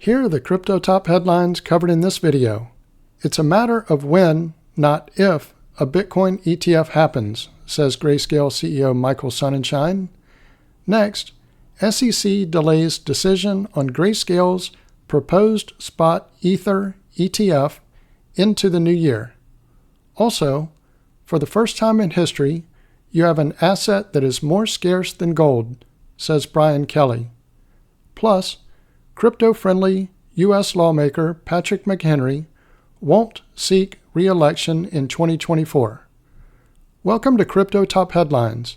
Here are the crypto top headlines covered in this video. It's a matter of when, not if, a Bitcoin ETF happens, says Grayscale CEO Michael Sonnenshein. Next, SEC delays decision on Grayscale's proposed spot Ether ETF into the new year. Also, for the first time in history, you have an asset that is more scarce than gold, says Brian Kelly. Plus, crypto-friendly U.S. lawmaker Patrick McHenry won't seek re-election in 2024. Welcome to Crypto Top Headlines,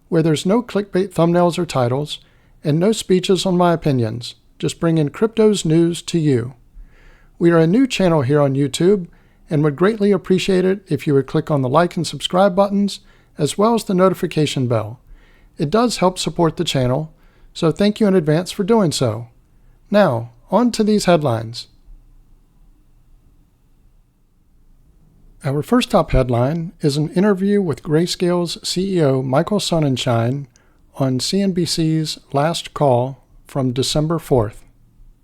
where there's no clickbait thumbnails or titles, and no speeches on my opinions, just bringing crypto's news to you. We are a new channel here on YouTube, and would greatly appreciate it if you would click on the like and subscribe buttons, as well as the notification bell. It does help support the channel, so thank you in advance for doing so. Now, on to these headlines. Our first top headline is an interview with Grayscale's CEO Michael Sonnenshein on CNBC's Last Call from December 4th.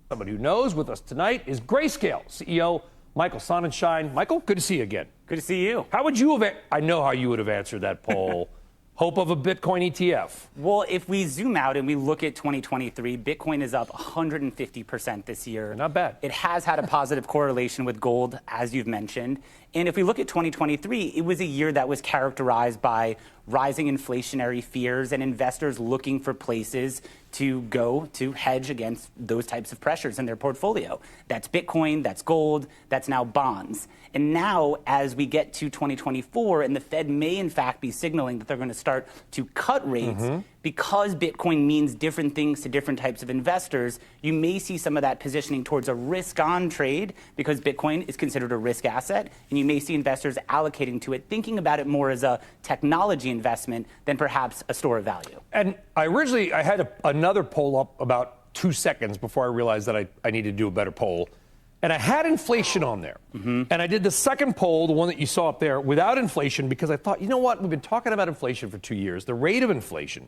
Somebody who knows with us tonight is Grayscale CEO Michael Sonnenshein. Michael, good to see you again. Good to see you. How would you have, I know how you would have answered that poll. Hope of a Bitcoin ETF. Well, if we zoom out and we look at 2023, Bitcoin is up 150% this year. Not bad. It has had a positive correlation with gold, as you've mentioned. And if we look at 2023, it was a year that was characterized by rising inflationary fears and investors looking for places to go to hedge against those types of pressures in their portfolio. That's Bitcoin, that's gold, that's now bonds. And now, as we get to 2024, and the Fed may in fact be signaling that they're going to start to cut rates, because Bitcoin means different things to different types of investors, you may see some of that positioning towards a risk-on trade, because Bitcoin is considered a risk asset, and you may see investors allocating to it, thinking about it more as a technology investment than perhaps a store of value. And I had another poll up about 2 seconds before I realized that I needed to do a better poll. And I had inflation on there. And I did the second poll, the one that you saw up there, without inflation, because I thought, you know what? We've been talking about inflation for 2 years. The rate of inflation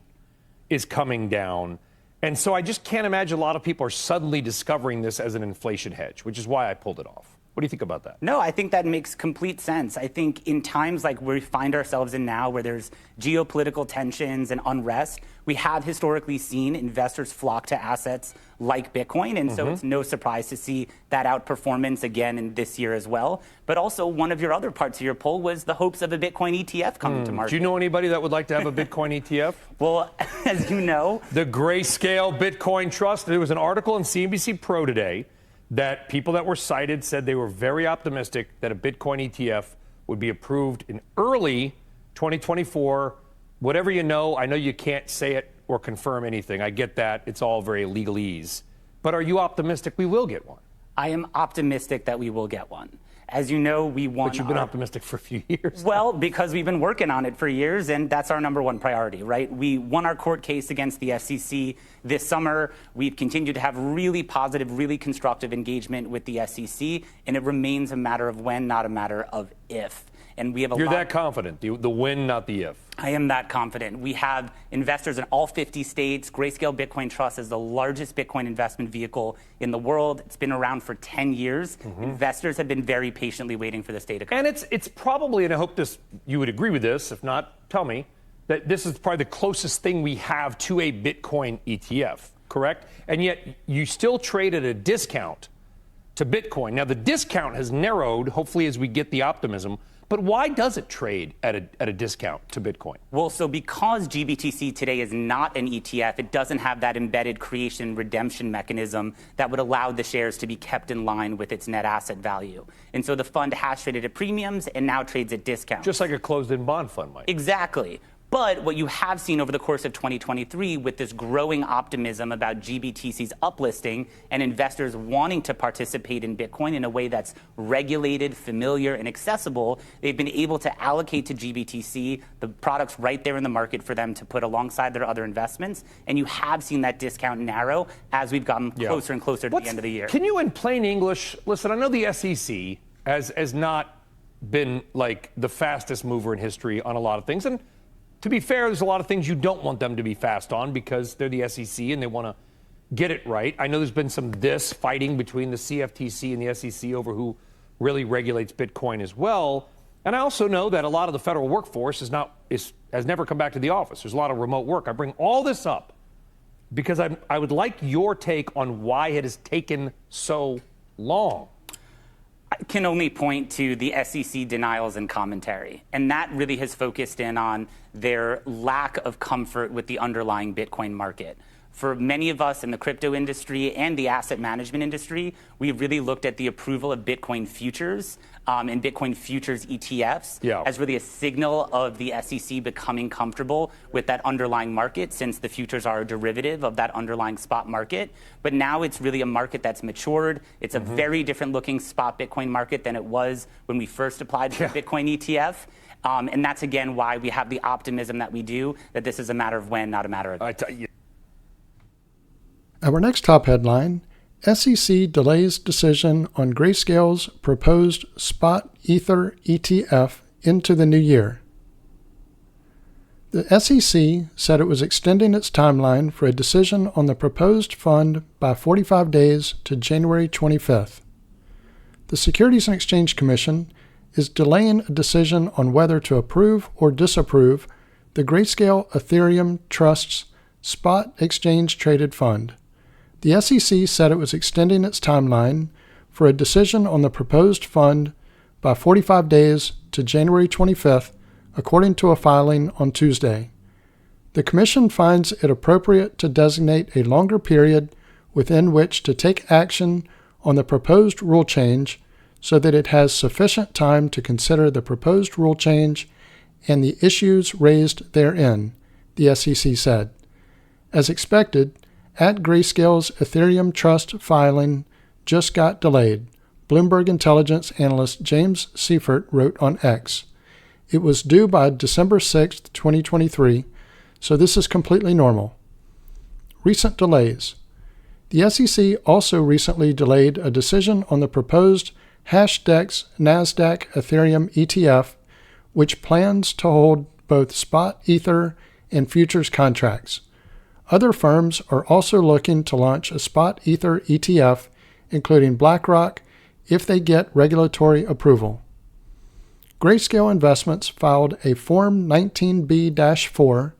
is coming down. And so I just can't imagine a lot of people are suddenly discovering this as an inflation hedge, which is why I pulled it off. What do you think about that? No, I think that makes complete sense. I think in times like we find ourselves in now, where there's geopolitical tensions and unrest, we have historically seen investors flock to assets like Bitcoin. And so it's no surprise to see that outperformance again in this year as well. But also, one of your other parts of your poll was the hopes of a Bitcoin ETF coming to market. Do you know anybody that would like to have a Bitcoin ETF? Well, as you know, the Grayscale Bitcoin Trust. There was an article on CNBC Pro today that people that were cited said they were very optimistic that a Bitcoin ETF would be approved in early 2024. Whatever you know, I know you can't say it or confirm anything. I get that. It's all very legalese. But are you optimistic we will get one? I am optimistic that we will get one. As you know, we won. But you've been optimistic for a few years. Well, because we've been working on it for years, and that's our number one priority, right? We won our court case against the SEC this summer. We've continued to have really positive, really constructive engagement with the SEC, and it remains a matter of when, not a matter of if. And we have You're that confident, the when, not the if. I am that confident. We have investors in all 50 states. Grayscale Bitcoin Trust is the largest Bitcoin investment vehicle in the world. It's been around for 10 years. Investors have been very patiently waiting for this day to come. And it's probably, and I hope you would agree with this, if not, tell me, that this is probably the closest thing we have to a Bitcoin ETF, correct? And yet you still trade at a discount to Bitcoin. Now, the discount has narrowed, hopefully, as we get the optimism. But why does it trade at a discount to Bitcoin? Well, so because GBTC today is not an ETF, it doesn't have that embedded creation redemption mechanism that would allow the shares to be kept in line with its net asset value. And so the fund has traded at premiums and now trades at discounts. Just like a closed-end bond fund might. Exactly. But what you have seen over the course of 2023 with this growing optimism about GBTC's uplisting and investors wanting to participate in Bitcoin in a way that's regulated, familiar, and accessible, they've been able to allocate to GBTC the products right there in the market for them to put alongside their other investments. And you have seen that discount narrow as we've gotten closer and closer to the end of the year. Can you, in plain English, listen, I know the SEC has not been like the fastest mover in history on a lot of things. And to be fair, there's a lot of things you don't want them to be fast on because they're the SEC and they want to get it right. I know there's been some fighting between the CFTC and the SEC over who really regulates Bitcoin as well. And I also know that a lot of the federal workforce has never come back to the office. There's a lot of remote work. I bring all this up because I would like your take on why it has taken so long. I can only point to the SEC denials and commentary, and that really has focused in on their lack of comfort with the underlying Bitcoin market. For many of us in the crypto industry and the asset management industry, we really looked at the approval of Bitcoin futures and Bitcoin futures ETFs as really a signal of the SEC becoming comfortable with that underlying market, since the futures are a derivative of that underlying spot market. But now it's really a market that's matured. It's a very different looking spot Bitcoin market than it was when we first applied to the Bitcoin ETF. And that's, again, why we have the optimism that we do, that this is a matter of when, not a matter of if. Our next top headline, SEC delays decision on Grayscale's proposed spot Ether ETF into the new year. The SEC said it was extending its timeline for a decision on the proposed fund by 45 days to January 25th. The Securities and Exchange Commission is delaying a decision on whether to approve or disapprove the Grayscale Ethereum Trust's spot exchange-traded fund. The SEC said it was extending its timeline for a decision on the proposed fund by 45 days to January 25th, according to a filing on Tuesday. The Commission finds it appropriate to designate a longer period within which to take action on the proposed rule change so that it has sufficient time to consider the proposed rule change and the issues raised therein, the SEC said. As expected, at Grayscale's Ethereum Trust filing just got delayed, Bloomberg intelligence analyst James Seifert wrote on X. It was due by December 6, 2023, so this is completely normal. Recent delays. The SEC also recently delayed a decision on the proposed Hashdex NASDAQ Ethereum ETF, which plans to hold both spot Ether and futures contracts. Other firms are also looking to launch a spot Ether ETF, including BlackRock, if they get regulatory approval. Grayscale Investments filed a Form 19B-4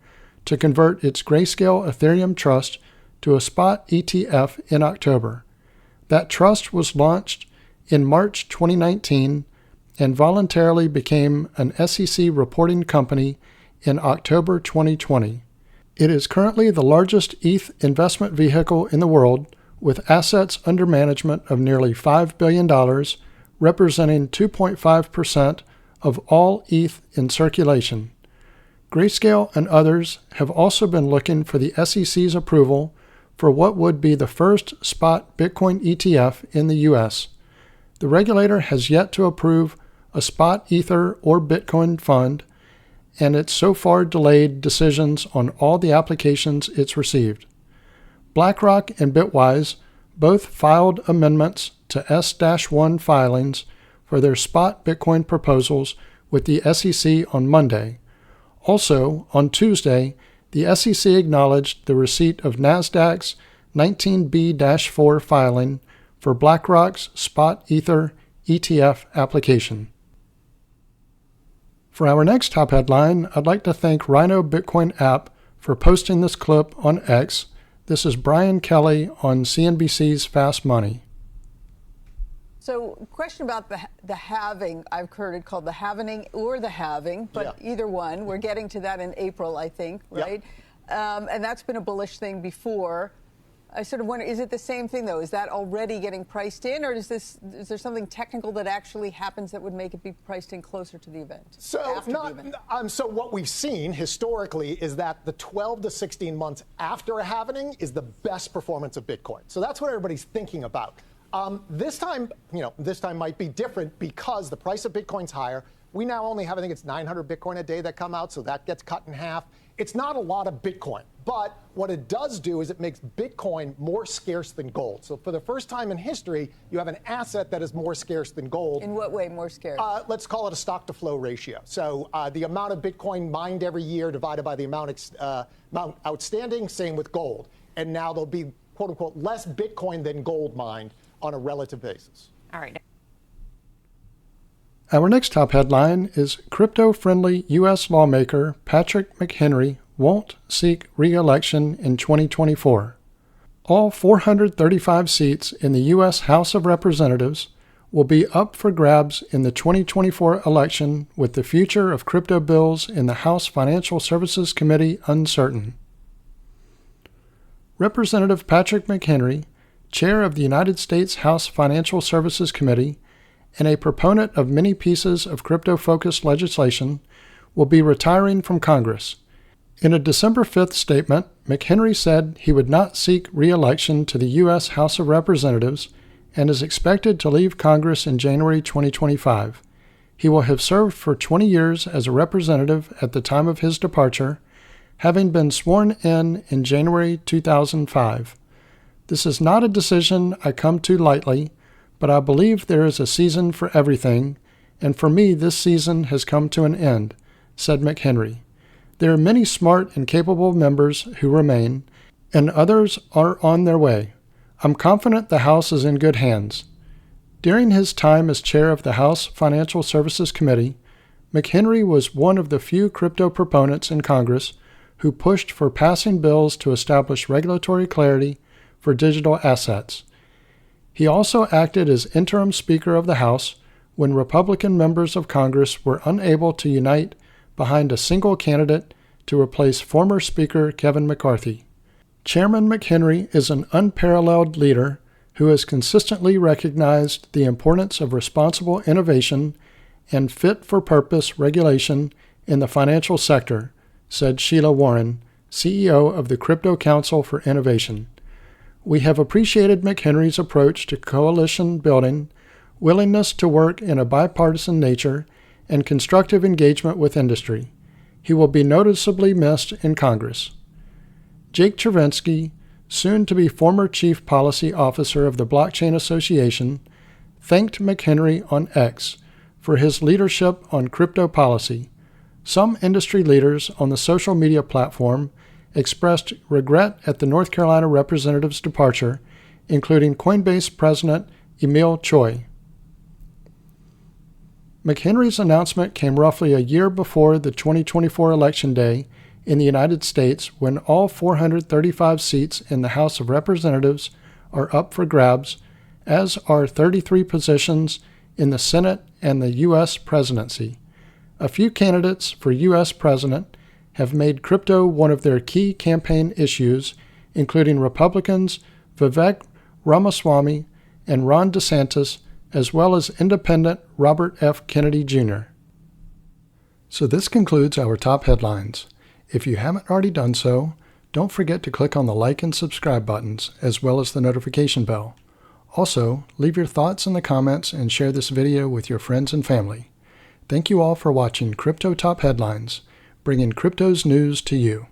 to convert its Grayscale Ethereum Trust to a spot ETF in October. That trust was launched in March 2019 and voluntarily became an SEC reporting company in October 2020. It is currently the largest ETH investment vehicle in the world, with assets under management of nearly $5 billion, representing 2.5% of all ETH in circulation. Grayscale and others have also been looking for the SEC's approval for what would be the first spot Bitcoin ETF in the U.S. The regulator has yet to approve a spot Ether or Bitcoin fund, and it's so far delayed decisions on all the applications it's received. BlackRock and Bitwise both filed amendments to S-1 filings for their spot Bitcoin proposals with the SEC on Monday. Also, on Tuesday, the SEC acknowledged the receipt of NASDAQ's 19B-4 filing for BlackRock's spot Ether ETF application. For our next top headline, I'd like to thank Rhino Bitcoin app for posting this clip on X. This is Brian Kelly on CNBC's Fast Money. So, question about the halving. I've heard it called the halvening or the halving, but either one. We're getting to that in April, I think, right? And that's been a bullish thing before. I sort of wonder, is it the same thing, though? Is that already getting priced in, or is there something technical that actually happens that would make it be priced in closer to the event? So, so what we've seen historically is that the 12 to 16 months after a halvening is the best performance of Bitcoin. So that's what everybody's thinking about. This time might be different because the price of Bitcoin's higher. We now only have, I think it's 900 Bitcoin a day that come out, so that gets cut in half. It's not a lot of Bitcoin, but what it does do is it makes Bitcoin more scarce than gold. So for the first time in history, you have an asset that is more scarce than gold. In what way more scarce? Let's call it a stock-to-flow ratio. So the amount of Bitcoin mined every year divided by the amount outstanding, same with gold. And now there'll be quote unquote, less Bitcoin than gold mined on a relative basis. All right. Our next top headline is crypto-friendly U.S. lawmaker Patrick McHenry won't seek re-election in 2024. All 435 seats in the U.S. House of Representatives will be up for grabs in the 2024 election, with the future of crypto bills in the House Financial Services Committee uncertain. Representative Patrick McHenry, chair of the United States House Financial Services Committee and a proponent of many pieces of crypto-focused legislation, will be retiring from Congress. In a December 5th statement, McHenry said he would not seek re-election to the U.S. House of Representatives and is expected to leave Congress in January 2025. He will have served for 20 years as a representative at the time of his departure, having been sworn in January 2005. This is not a decision I come to lightly, but I believe there is a season for everything, and for me this season has come to an end, said McHenry. There are many smart and capable members who remain, and others are on their way. I'm confident the House is in good hands. During his time as chair of the House Financial Services Committee, McHenry was one of the few crypto proponents in Congress who pushed for passing bills to establish regulatory clarity for digital assets. He also acted as interim Speaker of the House when Republican members of Congress were unable to unite behind a single candidate to replace former Speaker Kevin McCarthy. Chairman McHenry is an unparalleled leader who has consistently recognized the importance of responsible innovation and fit-for-purpose regulation in the financial sector, said Sheila Warren, CEO of the Crypto Council for Innovation. We have appreciated McHenry's approach to coalition building, willingness to work in a bipartisan nature, and constructive engagement with industry. He will be noticeably missed in Congress. Jake Chervinsky, soon to be former Chief Policy Officer of the Blockchain Association, thanked McHenry on X for his leadership on crypto policy. Some industry leaders on the social media platform expressed regret at the North Carolina representative's departure, including Coinbase President Emil Choi. McHenry's announcement came roughly a year before the 2024 election day in the United States, when all 435 seats in the House of Representatives are up for grabs, as are 33 positions in the Senate and the U.S. presidency. A few candidates for U.S. president have made crypto one of their key campaign issues, including Republicans Vivek Ramaswamy and Ron DeSantis, as well as independent Robert F. Kennedy Jr. So this concludes our top headlines. If you haven't already done so, don't forget to click on the like and subscribe buttons, as well as the notification bell. Also, leave your thoughts in the comments and share this video with your friends and family. Thank you all for watching Crypto Top Headlines, bringing crypto's news to you.